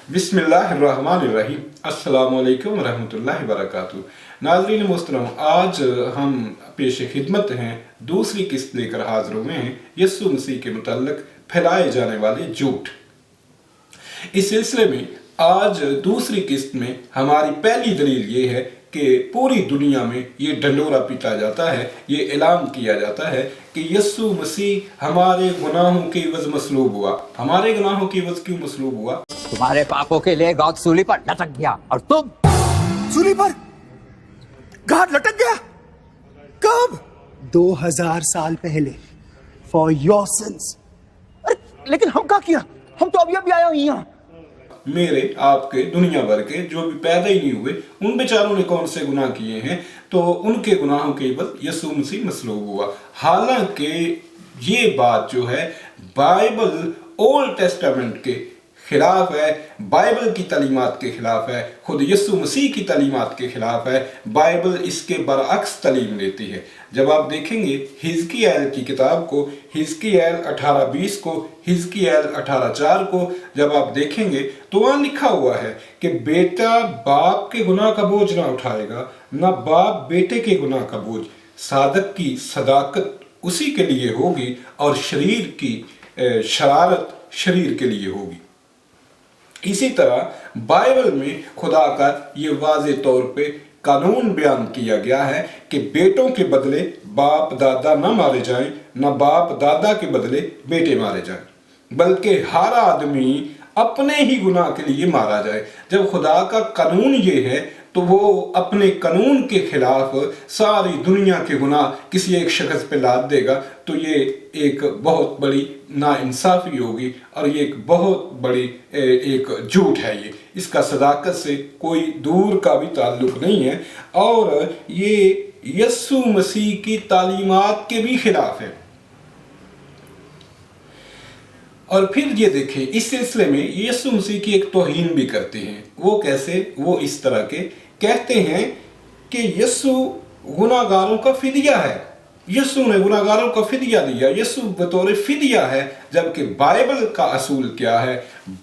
बिस्मिल्लाहिर्रहमानिर्रहीम। अस्सलामु अलैकुम वरहमतुल्लाहि वबरकातुहू। नाज़रीन मोहतरम, आज हम पेश खिदमत हैं दूसरी किस्त लेकर हाजिर हुए हैं यस्सु मसीह के मुतल्लिक़ फैलाए जाने वाले झूठ। इस सिलसिले में आज दूसरी किस्त में हमारी पहली दलील ये है कि पूरी दुनिया में ये ढंढोरा पीटा जाता है, ये ऐलान किया जाता है कि यस्सु मसीह हमारे गुनाहों के एवज़ मसलूब हुआ। हमारे गुनाहों के एवज़ क्यों मसलूब हुआ? तुम्हारे पापों के लिए गॉड सूली पर लटक गया और तुम सूली पर गॉड लटक गया? कब? 2000 साल पहले। For your sins. लेकिन हम क्या किया? हम तो अभी आए हैं यहाँ। मेरे आपके दुनिया भर के जो भी पैदा ही नहीं हुए उन बेचारों ने कौन से गुनाह किए हैं, तो उनके गुनाहों के एवज़ यस्सु मसीह मसलूब हुआ। हालांकि ये बात जो है बाइबल ओल्ड टेस्टामेंट के खिलाफ है, बाइबल की तालीमात के खिलाफ है, खुद यस्सु मसीह की तालीमात के खिलाफ है। बाइबल इसके बरअक्स तालीम देती है। जब आप देखेंगे हिजकिय्याल की किताब को, हिजकिय्याल 18:20 को, हिजकिय्याल 18:4 को जब आप देखेंगे तो वहाँ लिखा हुआ है कि बेटा बाप के गुनाह का बोझ ना उठाएगा, ना बाप बेटे के गुनाह का बोझ। सादक की सदाकत उसी के लिए होगी और शरीर की शरारत शरीर के लिए होगी। इसी तरह बाइबल में खुदा का ये वाज़ेह तौर पे कानून बयान किया गया है कि बेटों के बदले बाप दादा न मारे जाएं, न बाप दादा के बदले बेटे मारे जाएं, बल्कि हर आदमी अपने ही गुनाह के लिए मारा जाए। जब खुदा का कानून ये है तो वो अपने कानून के खिलाफ सारी दुनिया के गुनाह किसी एक शख्स पे लाद देगा, तो ये एक बहुत बड़ी नाइंसाफ़ी होगी और ये एक बहुत बड़ी एक झूठ है। ये इसका सदाकत से कोई दूर का भी ताल्लुक नहीं है और ये यस्सु मसीह की तालीमात के भी खिलाफ है। और फिर ये देखें, इस सिलसिले में यस्सु मसीह की एक तौहीन भी करते हैं। वो कैसे? वो इस तरह के कहते हैं कि यस्सु गुनाहगारों का फिदिया है, यस्सु ने गुनाहगारों का फिदिया दिया, यस्सु बतौर फिदिया है। जबकि बाइबल का असूल क्या है,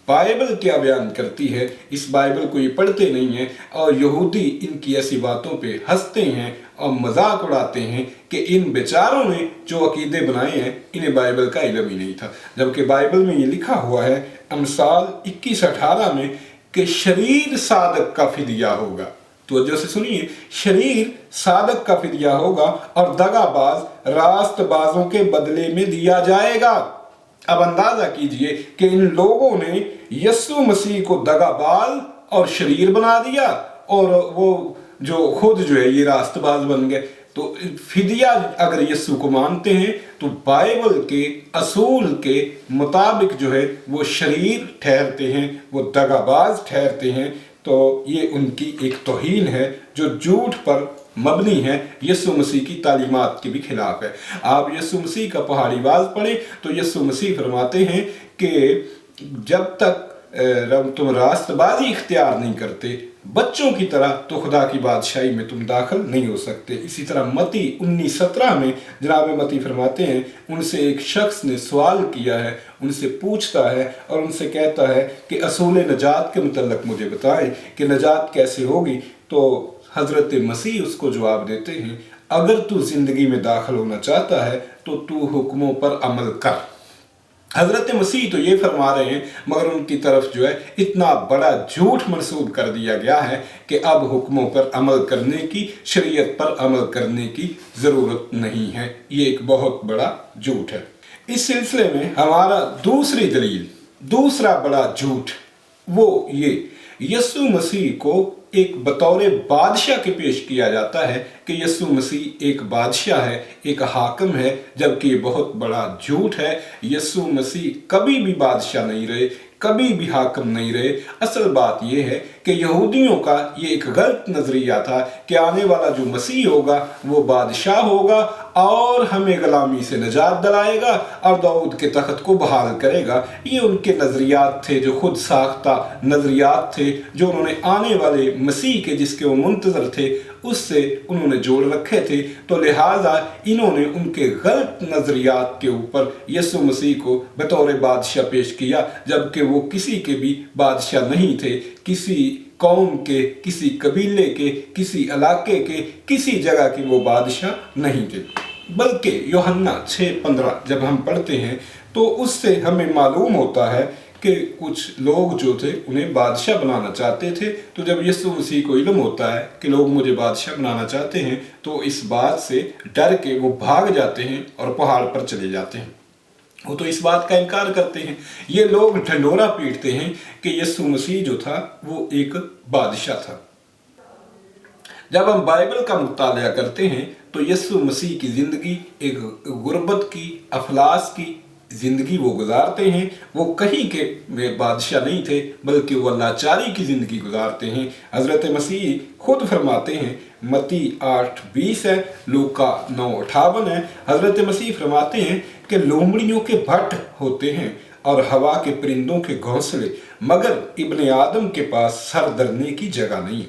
बाइबल क्या बयान करती है, इस बाइबल को ये पढ़ते नहीं हैं और यहूदी इनकी ऐसी बातों पे हंसते हैं और मजाक उड़ाते हैं कि इन बेचारों ने जो अकीदे बनाए हैं इन्हें बाइबल का इल्म ही नहीं था। जबकि बाइबल में ये लिखा हुआ है अमसाल 21:18 में कि शरीर सादक का फिदिया होगा। तो जैसे सुनिए, शरीर सादक का फिदिया होगा और दगाबाज रास्तबाजों के बदले में दिया जाएगा। अब अंदाजा कीजिए कि इन लोगों ने यस्सु मसीह को दगाबाज और शरीर बना दिया और वो जो खुद जो है ये रास्तबाज बन गए। तो फिदिया अगर यस्सु को मानते हैं तो बाइबल के असूल के मुताबिक जो है वो शरीर ठहरते हैं, वो दगाबाज ठहरते हैं। तो ये उनकी एक तौहीन है जो झूठ पर मबनी है, यस्सु मसीह की तालीमात के भी खिलाफ है। आप यस्सु मसीह का पहाड़ी वाज पढ़ें तो यस्सु मसीह फरमाते हैं कि जब तक तुम रास्तबाजी इख्तियार नहीं करते बच्चों की तरह तो खुदा की बादशाही में तुम दाखिल नहीं हो सकते। इसी तरह मती 19:17 में जनाब मती फरमाते हैं, उनसे एक शख्स ने सवाल किया है, उनसे पूछता है और उनसे कहता है कि असूल नजात के मुतल्लिक़ मुझे बताएं कि नजात कैसे होगी। तो हज़रत मसीह उसको जवाब देते हैं, अगर तू ज़िंदगी में दाखिल होना चाहता है तो तू हुक्मों पर अमल कर। हज़रत मसीह तो ये फरमा रहे हैं, मगर उनकी तरफ जो है इतना बड़ा झूठ मंसूब कर दिया गया है कि अब हुक्मों पर अमल करने की, शरीयत पर अमल करने की ज़रूरत नहीं है। ये एक बहुत बड़ा झूठ है। इस सिलसिले में हमारा दूसरी दलील, दूसरा बड़ा झूठ वो ये यस्सु मसीह को एक बतौर बादशाह के पेश किया जाता है कि यस्सु मसीह एक बादशाह है, एक हाकिम है, जबकि ये बहुत बड़ा झूठ है। यस्सु मसीह कभी भी बादशाह नहीं रहे, कभी भी हाकिम नहीं रहे। असल बात यह है कि यहूदियों का ये एक गलत नज़रिया था कि आने वाला जो मसीह होगा वो बादशाह होगा और हमें गुलामी से निजात दिलाएगा और दाऊद के तख्त को बहाल करेगा। ये उनके नज़रियात थे, जो खुद साख्ता नज़रियात थे, जो उन्होंने आने वाले मसीह के जिसके वो मुंतज़र थे उससे उन्होंने जोड़ रखे थे, तो लिहाजा इन्होंने उनके गलत नज़रियात के ऊपर यीशु मसीह को बतौर बादशाह पेश किया, जबकि वो किसी के भी बादशाह नहीं थे, किसी कौम के, किसी कबीले के, किसी इलाके के, किसी जगह के वो बादशाह नहीं थे। बल्कि यूहन्ना 6:15 जब हम पढ़ते हैं तो उससे हमें मालूम होता है कि कुछ लोग जो थे उन्हें बादशाह बनाना चाहते थे। तो जब यीशु मसीह को इल्म होता है कि लोग मुझे बादशाह बनाना चाहते हैं, तो इस बात से डर के वो भाग जाते हैं और पहाड़ पर चले जाते हैं। वो तो इस बात का इनकार करते हैं, ये लोग ढंढोरा पीटते हैं कि यीशु मसीह जो था वो एक बादशाह था। जब हम बाइबल का मुताला करते हैं तो यीशु मसीह की ज़िंदगी एक गुर्बत की, अफलास की ज़िंदगी वो गुजारते हैं। वो कहीं के बादशाह नहीं थे, बल्कि वो लाचारी की ज़िंदगी गुजारते हैं। हज़रत मसीह खुद फरमाते हैं, मत्ती 8:20 है, लूका 9:58 है। हज़रत मसीह फरमाते हैं कि लोमड़ियों के भट्ट होते हैं और हवा के परिंदों के घोंसले, मगर इब्ने आदम के पास सर धरने की जगह नहीं।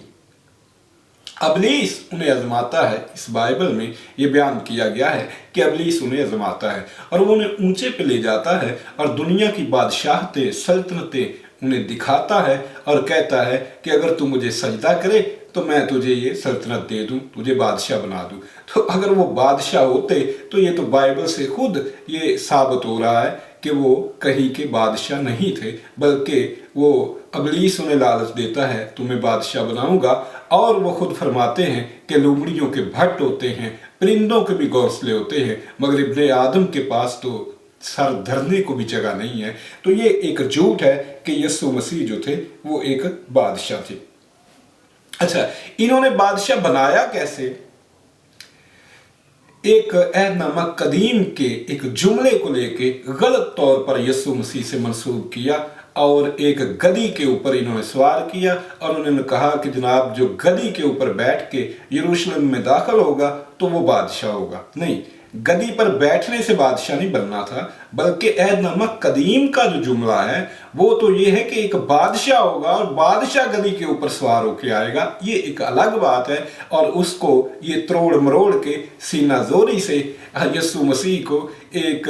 अबलीस उन्हें आजमाता है। इस बाइबल में ये बयान किया गया है कि अबलीस उन्हें आजमाता है और वो उन्हें ऊंचे पे ले जाता है और दुनिया की बादशाहतें, सल्तनतें उन्हें दिखाता है और कहता है कि अगर तू मुझे सजदा करे तो मैं तुझे ये सल्तनत दे दूं, तुझे बादशाह बना दूं। तो अगर वो बादशाह होते तो ये तो बाइबल से खुद ये साबित हो रहा है कि वो कहीं के बादशाह नहीं थे, बल्कि वो अबलीस उन्हें लालच देता है, तुम्हें बादशाह बनाऊंगा। और वो खुद फरमाते हैं कि लोमड़ियों के भट्ट होते हैं, परिंदों के भी घोंसले होते हैं, मगर इब्ने आदम के पास तो सर धरने को भी जगह नहीं है। तो ये एक झूठ है कि यीशु मसीह जो थे वो एक बादशाह थे। अच्छा, इन्होंने बादशाह बनाया कैसे? एक अहदनामा कदीम के एक जुमले को लेके गलत तौर पर यीशु मसीह से मंसूब किया और एक गधी के ऊपर इन्होंने सवार किया और उन्होंने कहा कि जनाब जो गधी के ऊपर बैठ के यरूशलेम में दाखिल होगा तो वो बादशाह होगा। नहीं, गधी पर बैठने से बादशाह नहीं बनना था, बल्कि अहदनामा कदीम का जो जुमला है वो तो ये है कि एक बादशाह होगा और बादशाह गधी के ऊपर सवार होके आएगा। ये एक अलग बात है और उसको ये तोड़ मरोड़ के सीना जोरी से यीशु मसीह को एक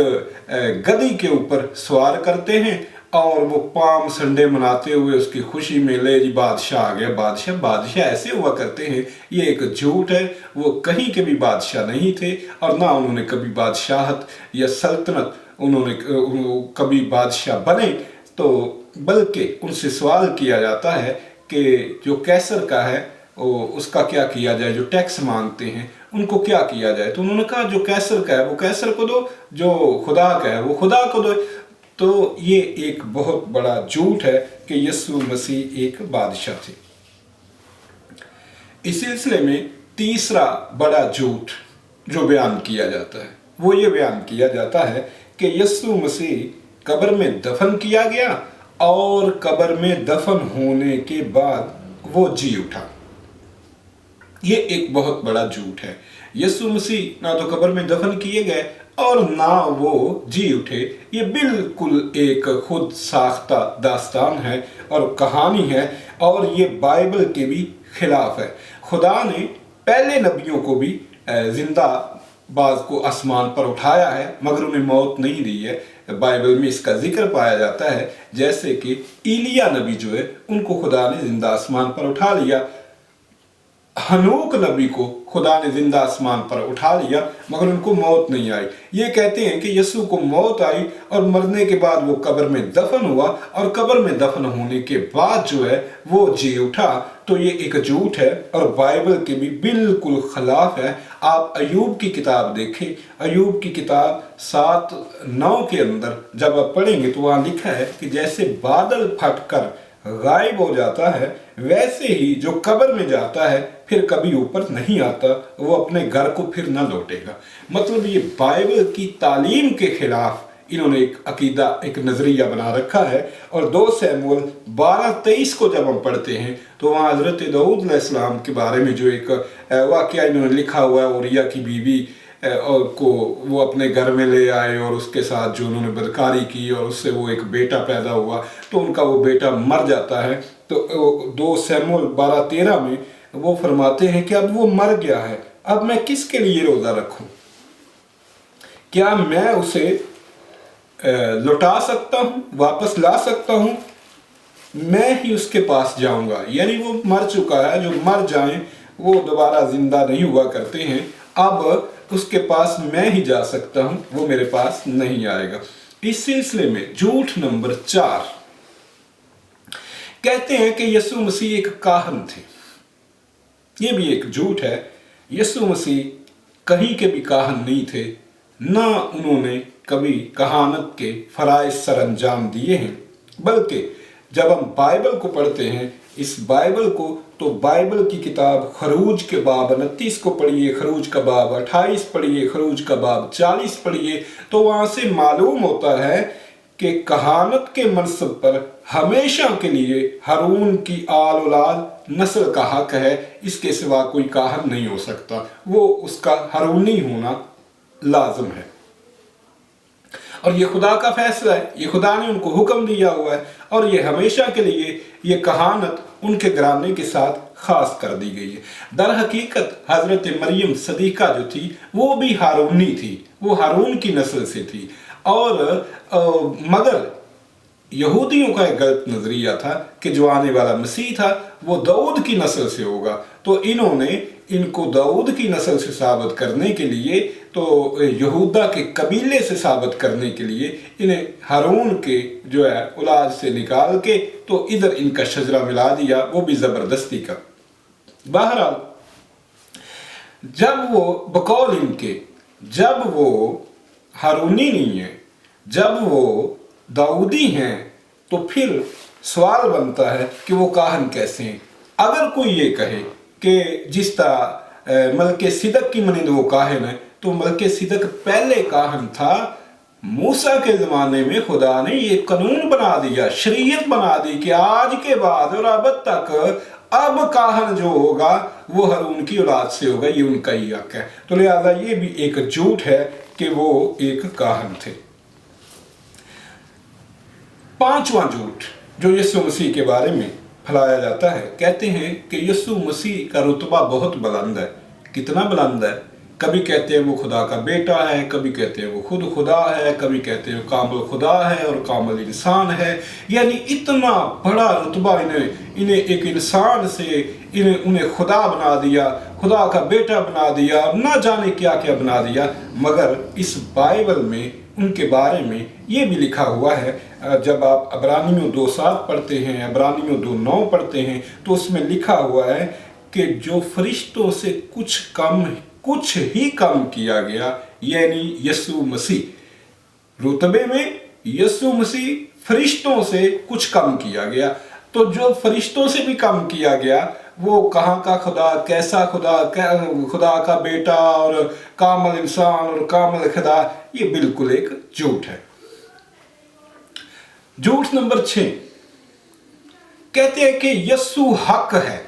गधी के ऊपर सवार करते हैं और वो पाम संडे मनाते हुए उसकी खुशी में ले जी बादशाह आ गया। बादशाह ऐसे हुआ करते हैं, ये एक झूठ है। वो कहीं के भी बादशाह नहीं थे और ना उन्होंने कभी बादशाहत या सल्तनत उन्होंने कभी बादशाह बने। तो बल्कि उनसे सवाल किया जाता है कि जो कैसर का है उसका क्या किया जाए, जो टैक्स मांगते हैं उनको क्या किया जाए। तो उन्होंने कहा जो कैसर का है वो कैसर को दो, जो खुदा का है वो खुदा को दो। तो ये एक बहुत बड़ा झूठ है कि यीशु मसीह एक बादशाह थे। इस सिलसिले में तीसरा बड़ा झूठ जो बयान किया जाता है वो ये बयान किया जाता है कि यीशु मसीह कब्र में दफन किया गया और कब्र में दफन होने के बाद वो जी उठा। ये एक बहुत बड़ा झूठ है। यीशु मसीह ना तो कब्र में दफन किए गए और ना वो जी उठे। ये बिल्कुल एक खुद साख्ता दास्तान है और कहानी है और ये बाइबल के भी खिलाफ है। खुदा ने पहले नबियों को भी जिंदा बाज को आसमान पर उठाया है, मगर उन्हें मौत नहीं दी है। बाइबल में इसका जिक्र पाया जाता है, जैसे कि इलिया नबी जो है उनको खुदा ने जिंदा आसमान पर उठा लिया। हनूक नबी को खुदा ने जिंदा आसमान पर उठा लिया, मगर उनको मौत नहीं आई। ये कहते हैं कि यीशु को मौत आई और मरने के बाद वो कब्र में दफन हुआ और कब्र में दफन होने के बाद जो है वो जी उठा। तो ये एक झूठ है और बाइबल के भी बिल्कुल खिलाफ है। आप अयूब की किताब देखें, अयूब की किताब 7:9 के अंदर जब आप पढ़ेंगे तो वहाँ लिखा है कि जैसे बादल फटकर गायब हो जाता है, वैसे ही जो कब्र में जाता है फिर कभी ऊपर नहीं आता, वो अपने घर को फिर न लौटेगा। मतलब ये बाइबल की तालीम के खिलाफ इन्होंने एक अकीदा, एक नजरिया बना रखा है। और 2 शमूएल 12:23 को जब हम पढ़ते हैं तो वहाँ हजरत दाऊद अलैहिस्सलाम के बारे में जो एक वाकया इन्होंने लिखा हुआ है, उरिया की बीवी और को वो अपने घर में ले आए और उसके साथ जो उन्होंने बदकारी की और उससे वो एक बेटा पैदा हुआ, तो उनका वो बेटा मर जाता है। तो 2 शमूएल 12:13 में वो फरमाते हैं कि अब वो मर गया है, अब मैं किसके लिए रोज़ा रखूं? क्या मैं उसे लौटा सकता हूं, वापस ला सकता हूं? मैं ही उसके पास जाऊंगा। यानी वो मर चुका है, जो मर जाएं वो दोबारा जिंदा नहीं हुआ करते हैं। अब उसके पास मैं ही जा सकता हूं, वो मेरे पास नहीं आएगा। इस सिलसिले में झूठ नंबर 4, कहते हैं कि यीशु मसीह एक काहन थे। ये भी एक झूठ है। यीशु मसीह कहीं के भी काहन नहीं थे, ना उन्होंने कभी कहानत के फराइज सर अंजाम दिए हैं। बल्कि जब हम बाइबल को पढ़ते हैं, इस बाइबल को, तो बाइबल की किताब खरूज के बाब 29 को पढ़िए, खरूज का बाब 28 पढ़िए, खरूज का बाब 40 पढ़िए, तो वहाँ से मालूम होता है कि कहानत के मनसब पर हमेशा के लिए हारून की आल औलाद नस्ल का हक है। इसके सिवा कोई काहन नहीं हो सकता, वो उसका हारूनी होना लाजम है। और ये खुदा का फैसला है, ये खुदा ने उनको हुक्म दिया हुआ है, और ये हमेशा के लिए ये कहानत उनके घराने के साथ खास कर दी गई है। दर हकीकत हजरत मरियम सदीका जो थी वो भी हारूनी थी, वो हारून की नस्ल से थी। और मगर यहूदियों का एक गलत नजरिया था कि जो आने वाला मसीह था वो दाऊद की नस्ल से होगा, तो इन्होंने इनको दाऊद की नस्ल से साबित करने के लिए, तो यहूदा के कबीले से साबित करने के लिए इन्हें हारून के जो है औलाद से निकाल के तो इधर इनका शजरा मिला दिया, वो भी जबरदस्ती का। बहरहाल जब वो बकौल इनके, जब वो हारूनी नहीं है, जब वो दाऊदी हैं, तो फिर सवाल बनता है कि वो काहन कैसे हैं। अगर कोई ये कहे कि जिस तरह मलके सिदक की मनिंद वो काहन है, तो मलके सिदक पहले काहन था। मूसा के ज़माने में खुदा ने ये कानून बना दिया, शरीयत बना दी कि आज के बाद और अब तक अब काहन जो होगा वो हारून की औलाद से होगा, ये उनका ही हक है। तो लिहाजा ये भी एक झूठ है कि वो एक काहन थे। 5वां झूठ जो यीशु मसीह के बारे में फैलाया जाता है, कहते हैं कि यीशु मसीह का रुतबा बहुत बुलंद है। कितना बुलंद है? कभी कहते हैं वो खुदा का बेटा है, कभी कहते हैं वो खुद खुदा है, कभी कहते हैं कामिल खुदा है और कामिल इंसान है। यानी इतना बड़ा रुतबा इन्हें एक इंसान से उन्हें खुदा बना दिया, खुदा का बेटा बना दिया, ना जाने क्या क्या बना दिया। मगर इस बाइबल में उनके बारे में ये भी लिखा हुआ है, जब आप अबरानियों 2:7 पढ़ते हैं, अबरानियों 2:9 पढ़ते हैं, तो उसमें लिखा हुआ है कि जो फरिश्तों से कुछ ही कम किया गया, यानी यीशु मसीह रुतबे में, यीशु मसीह फरिश्तों से कुछ कम किया गया। तो जो फरिश्तों से भी कम किया गया वो कहाँ का खुदा, कैसा खुदा, खुदा का बेटा और कामिल इंसान और कामिल खुदा, ये बिल्कुल एक झूठ है। झूठ नंबर 6, कहते हैं कि यीशु हक है।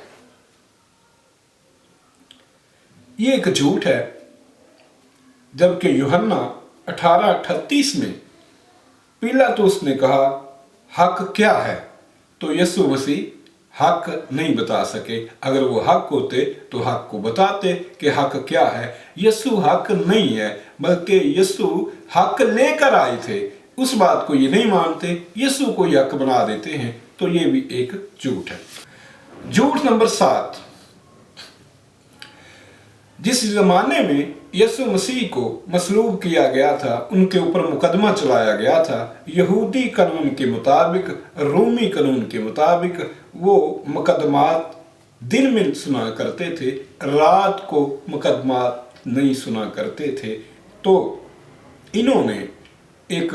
ये एक झूठ है, जबकि यूहन्ना 18:38 में पिलातुस ने कहा हक क्या है, तो यीशु मसीह हक नहीं बता सके। अगर वो हक होते तो हक को बताते कि हक क्या है। यीशु हक नहीं है, बल्कि यीशु हक लेकर आए थे। उस बात को ये नहीं मानते, यीशु को हक बना देते हैं, तो ये भी एक झूठ है। झूठ नंबर 7, जिस जमाने में यीशु मसीह को मसलूब किया गया था, उनके ऊपर मुकदमा चलाया गया था, यहूदी कानून के मुताबिक, रोमी कानून के मुताबिक वो मुकदमात दिन में सुना करते थे, रात को मुकदमात नहीं सुना करते थे। तो इन्होंने एक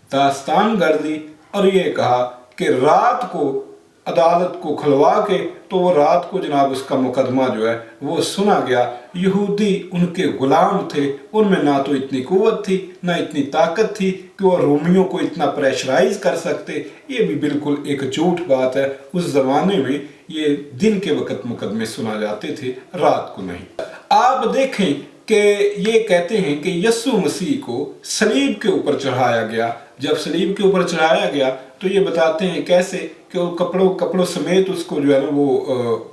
दास्तान गढ़ दी और ये कहा कि रात को अदालत को खुलवा के, तो वो रात को जनाब उसका मुकदमा जो है वो सुना गया। यहूदी उनके गुलाम थे, उनमें ना तो इतनी कुव्वत थी, ना इतनी ताकत थी कि वो रोमियों को इतना प्रेशराइज कर सकते। ये भी बिल्कुल एक झूठ बात है। उस जमाने में ये दिन के वक्त मुकदमे सुना जाते थे, रात को नहीं। आप देखें कि ये कहते हैं कि यीशु मसीह को सलीब के ऊपर चढ़ाया गया, जब सलीब के ऊपर चढ़ाया गया तो ये बताते हैं कैसे कि वो कपड़ों समेत उसको जो है ना वो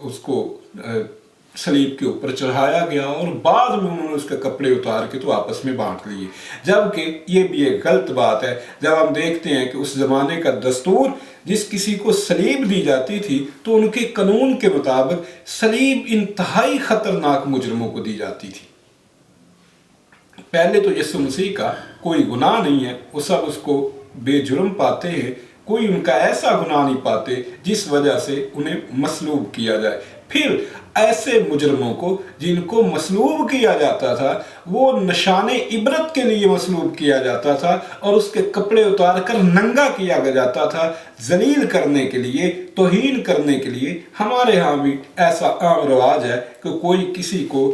उसको सलीब के ऊपर चढ़ाया गया और बाद में उन्होंने उसके कपड़े उतार के तो आपस में बांट लिए। जबकि ये भी एक गलत बात है जब हम देखते हैं कि उस जमाने का दस्तूर जिस किसी को सलीब दी जाती थी तो उनके कानून के मुताबिक सलीब इंतहाई खतरनाक मुजरमों को दी जाती थी। पहले तो यीशु मसीह का कोई गुनाह नहीं है, वो सब उसको बेजुर्म पाते हैं, कोई उनका ऐसा गुनाह नहीं पाते जिस वजह से उन्हें मसलूब किया जाए। फिर ऐसे मुजरमों को जिनको मसलूब किया जाता था वो निशाने इबरत के लिए मसलूब किया जाता था और उसके कपड़े उतार कर नंगा किया जाता था, जलील करने के लिए, तौहीन करने के लिए। हमारे यहाँ भी ऐसा आम रिवाज है कि कोई किसी को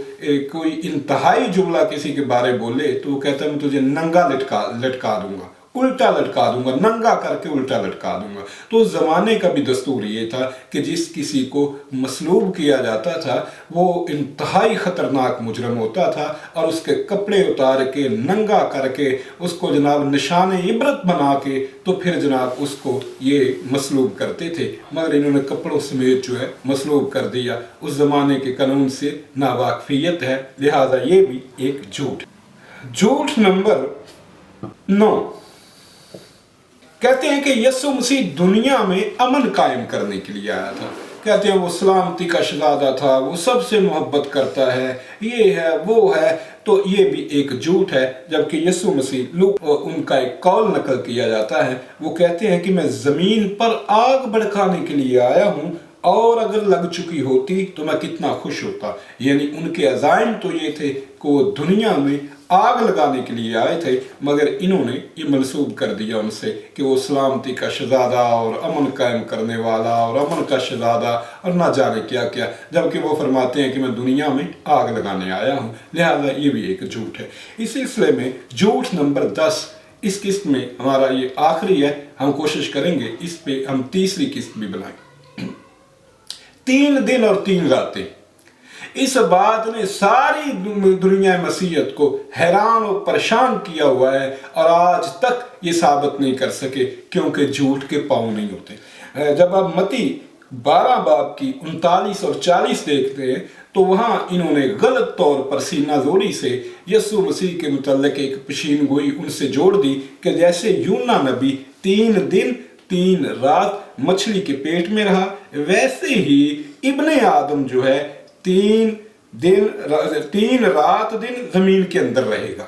कोई इंतहाई जुमला किसी के बारे बोले तो वो कहता है मैं तुझे नंगा लटका दूंगा, उल्टा लटका दूंगा, नंगा करके उल्टा लटका दूंगा। तो उस जमाने का भी दस्तूर ये था कि जिस किसी को मसलूब किया जाता था वो इंतहाई खतरनाक मुजरम होता था और उसके कपड़े उतार के नंगा करके उसको जनाब निशाने इबरत बना के तो फिर जनाब उसको ये मसलूब करते थे। मगर इन्होंने कपड़ों समेत जो है मसलूब कर दिया। उस जमाने के कानून से नावाकफियत है, लिहाजा ये भी एक झूठ नंबर 9। कहते हैं कि यीशु मसीह दुनिया में अमन कायम करने के लिए आया था। कहते हैं वो सलामती का शहजादा था, वो सबसे मोहब्बत करता है, ये है वो है। तो ये भी एक झूठ है। जबकि यीशु मसीह उनका एक कौल नकल किया जाता है, वो कहते हैं कि मैं जमीन पर आग भड़काने के लिए आया हूँ और अगर लग चुकी होती तो मैं कितना खुश होता। यानी उनके अज़ाइम तो ये थे कि वो दुनिया में आग लगाने के लिए आए थे, मगर इन्होंने ये मनसूब कर दिया उनसे कि वो सलामती का शहजादा और अमन कायम करने वाला और अमन का शहजादा और ना जाने क्या क्या, जबकि वो फरमाते हैं कि मैं दुनिया में आग लगाने आया हूँ। लिहाजा ये भी एक झूठ है। इस सिलसिले में झूठ नंबर 10 इस किस्त में हमारा ये आखिरी है। हम कोशिश करेंगे इस पे हम तीसरी किस्त भी बनाएं। 3 दिन और 3 रातें, इस बात ने सारी दुनिया मसीहत को हैरान और परेशान किया हुआ है और आज तक ये साबित नहीं कर सके क्योंकि झूठ के पाँव नहीं होते। जब आप मत्ती 12 बाब की 39 और 40 देखते हैं तो वहाँ इन्होंने गलत तौर पर सीना जोरी से यीशु मसीह के मुतल्लिक एक पेशीन गोई उनसे जोड़ दी कि जैसे यूना नबी 3 दिन 3 रात मछली के पेट में रहा, वैसे ही इब्ने आदम जो है 3 रात दिन जमीन के अंदर रहेगा।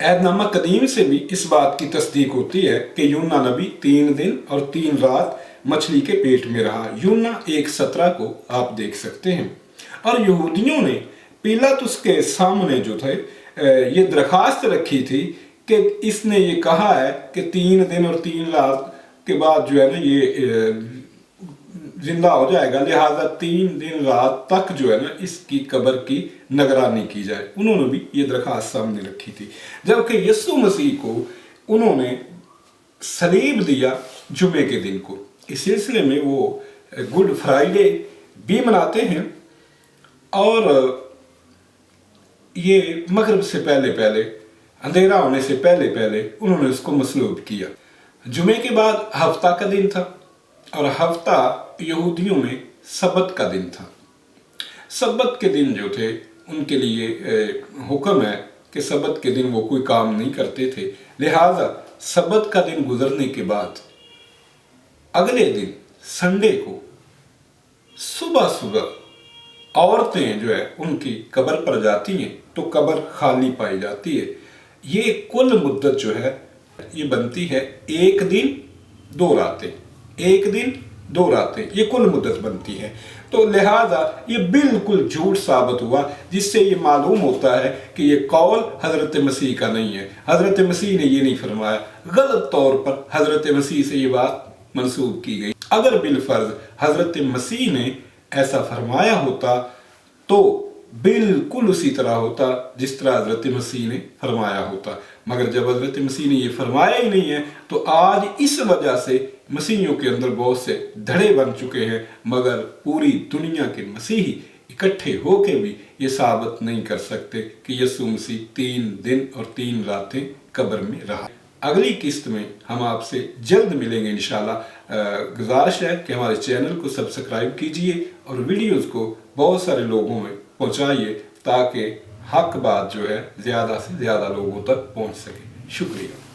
ऐहदनामा कदीम से भी इस बात की तस्दीक होती है कि यूना नबी 3 दिन और 3 रात मछली के पेट में रहा। यूना 1:17 को आप देख सकते हैं। और यहूदियों ने पिलातुस के सामने जो थे ये दरखास्त रखी थी कि इसने ये कहा है कि 3 दिन और 3 रात के बाद जो है ना ये जिंदा हो जाएगा, लिहाजा 3 दिन रात तक जो है ना इसकी कब्र की निगरानी की जाए। उन्होंने भी ये दरखास्त सामने रखी थी। जबकि यीशु मसीह को उन्होंने सलीब दिया जुमे के दिन को। इस सिलसिले में वो गुड फ्राइडे भी मनाते हैं और ये मगरिब से पहले अंधेरा होने से पहले उन्होंने उसको मसलूब किया। जुमे के बाद हफ्ता का दिन था और हफ्ता यहूदियों में सबत का दिन था। सबत के दिन जो थे उनके लिए हुक्म है कि सबत के दिन वो कोई काम नहीं करते थे। लिहाजा सबत का दिन गुजरने के बाद अगले दिन संडे को सुबह औरतें जो है उनकी कब्र पर जाती हैं तो कब्र खाली पाई जाती है। ये कुल मुद्दत जो है ये बनती है 1 दिन 2 रातें, 1 दिन 2 रातें, ये कुल मुद्दत बनती है। तो लिहाजा ये बिल्कुल झूठ साबित हुआ, जिससे ये मालूम होता है कि ये कौल हजरत मसीह का नहीं है। हजरत मसीह ने ये नहीं फरमाया, गलत तौर पर हजरत मसीह से ये बात मंसूब की गई। अगर बिलफर्ज हजरत मसीह ने ऐसा फरमाया होता तो बिल्कुल उसी तरह होता जिस तरह हजरत मसीह ने फरमाया होता। मगर जब हजरत मसीह ने ये फरमाया ही नहीं है तो आज इस वजह से मसीहियों के अंदर बहुत से धड़े बन चुके हैं, मगर पूरी दुनिया के मसीही इकट्ठे होके भी ये साबित नहीं कर सकते कि यीशु मसीह 3 दिन और 3 रातें कब्र में रहा। अगली किस्त में हम आपसे जल्द मिलेंगे इंशाल्लाह। गुजारिश है कि हमारे चैनल को सब्सक्राइब कीजिए और वीडियोस को बहुत सारे लोगों में पहुंचाइए ताकि हक बात जो है ज़्यादा से ज़्यादा लोगों तक पहुंच सके। शुक्रिया।